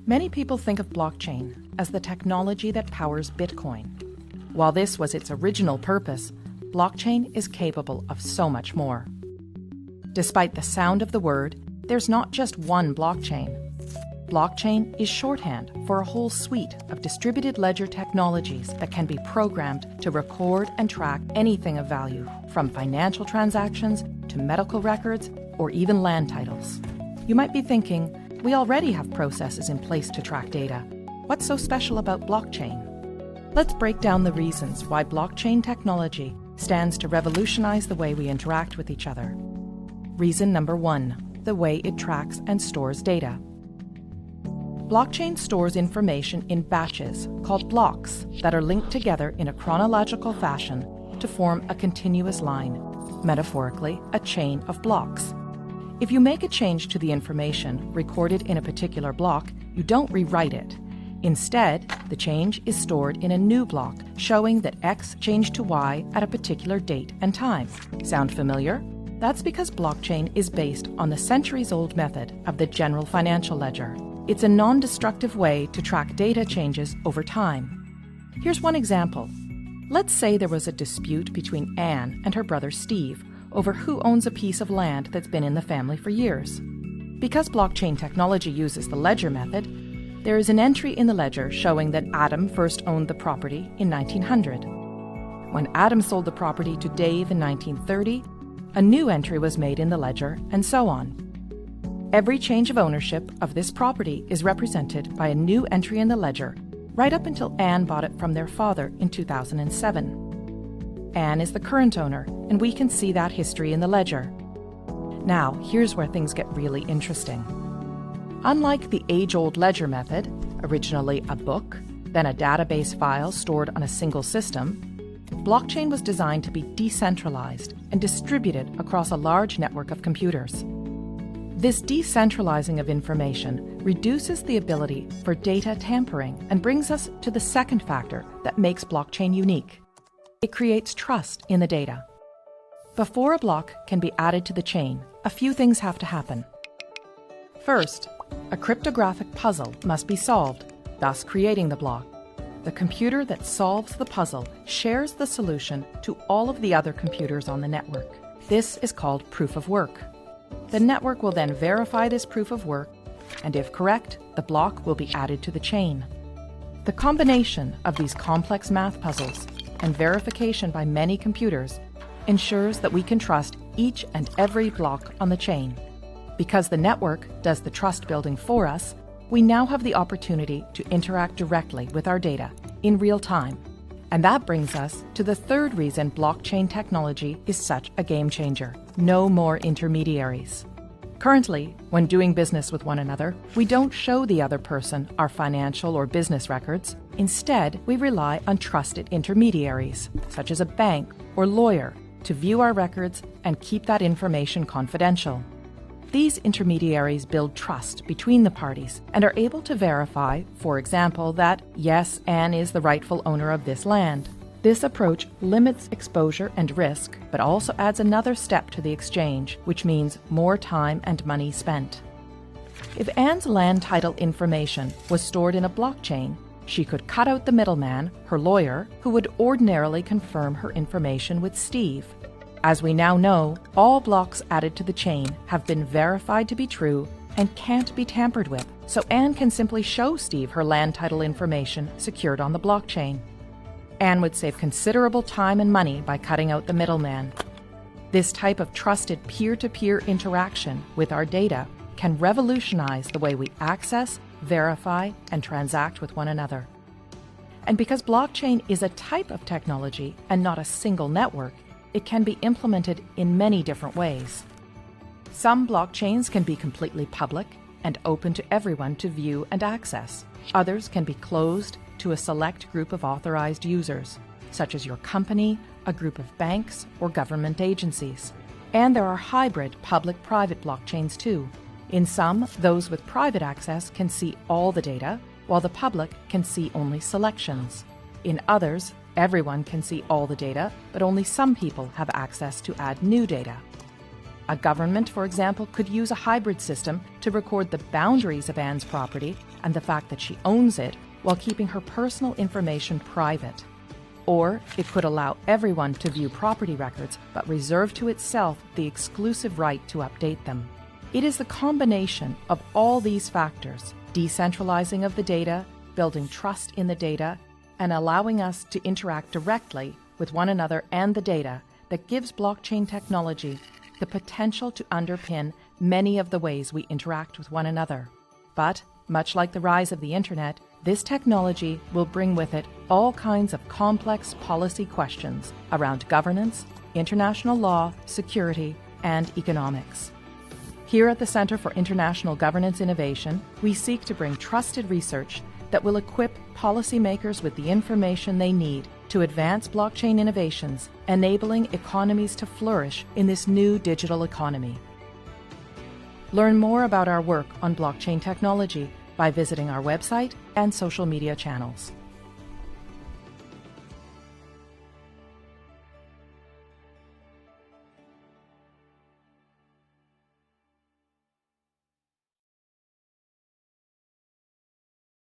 Many people think of blockchain as the technology that powers Bitcoin. While this was its original purpose, blockchain is capable of so much more. Despite the sound of the word, there's not just one blockchain. Blockchain is shorthand for a whole suite of distributed ledger technologies that can be programmed to record and track anything of value, from financial transactions to medical records or even land titles. You might be thinking, we already have processes in place to track data. What's so special about blockchain? Let's break down the reasons why blockchain technology stands to revolutionize the way we interact with each other. Reason number 1, the way it tracks and stores data. Blockchain stores information in batches called blocks that are linked together in a chronological fashion to form a continuous line, metaphorically, a chain of blocks. If you make a change to the information recorded in a particular block, you don't rewrite it. Instead, the change is stored in a new block, showing that X changed to Y at a particular date and time. Sound familiar? That's because blockchain is based on the centuries-old method of the general financial ledger. It's a non-destructive way to track data changes over time. Here's one example. Let's say there was a dispute between Anne and her brother Steve over who owns a piece of land that's been in the family for years. Because blockchain technology uses the ledger method, there is an entry in the ledger showing that Adam first owned the property in 1900. When Adam sold the property to Dave in 1930, a new entry was made in the ledger, and so on. Every change of ownership of this property is represented by a new entry in the ledger, right up until Anne bought it from their father in 2007. Anne is the current owner, and we can see that history in the ledger. Now, here's where things get really interesting. Unlike the age-old ledger method, originally a book, then a database file stored on a single system, blockchain was designed to be decentralized and distributed across a large network of computers. This decentralizing of information reduces the ability for data tampering and brings us to the second factor that makes blockchain unique. It creates trust in the data. Before a block can be added to the chain, a few things have to happen. First, a cryptographic puzzle must be solved, thus creating the block. The computer that solves the puzzle shares the solution to all of the other computers on the network. This is called proof of work. The network will then verify this proof of work, and if correct, the block will be added to the chain. The combination of these complex math puzzles and verification by many computers ensures that we can trust each and every block on the chain. Because the network does the trust building for us, we now have the opportunity to interact directly with our data in real time. And that brings us to the third reason blockchain technology is such a game changer: no more intermediaries. Currently, when doing business with one another, we don't show the other person our financial or business records. Instead, we rely on trusted intermediaries, such as a bank or lawyer, to view our records and keep that information confidential. These intermediaries build trust between the parties and are able to verify, for example, that, yes, Anne is the rightful owner of this land. This approach limits exposure and risk, but also adds another step to the exchange, which means more time and money spent. If Anne's land title information was stored in a blockchain, she could cut out the middleman, her lawyer, who would ordinarily confirm her information with Steve. As we now know, all blocks added to the chain have been verified to be true and can't be tampered with, so Anne can simply show Steve her land title information secured on the blockchain. Anne would save considerable time and money by cutting out the middleman. This type of trusted peer-to-peer interaction with our data can revolutionize the way we access, verify, and transact with one another. And because blockchain is a type of technology and not a single network, it can be implemented in many different ways. Some blockchains can be completely public and open to everyone to view and access. Others can be closed to a select group of authorized users, such as your company, a group of banks, or government agencies. And there are hybrid public-private blockchains too. In some, those with private access can see all the data, while the public can see only selections. In others, Everyone can see all the data, but only some people have access to add new data. A government, for example, could use a hybrid system to record the boundaries of Anne's property and the fact that she owns it while keeping her personal information private. Or it could allow everyone to view property records but reserve to itself the exclusive right to update them. It is the combination of all these factors, decentralizing of the data, building trust in the data, and allowing us to interact directly with one another and the data that gives blockchain technology the potential to underpin many of the ways we interact with one another. But, much like the rise of the Internet, this technology will bring with it all kinds of complex policy questions around governance, international law, security, and economics. Here at the Centre for International Governance Innovation, we seek to bring trusted research that will equip policymakers with the information they need to advance blockchain innovations, enabling economies to flourish in this new digital economy. Learn more about our work on blockchain technology by visiting our website and social media channels.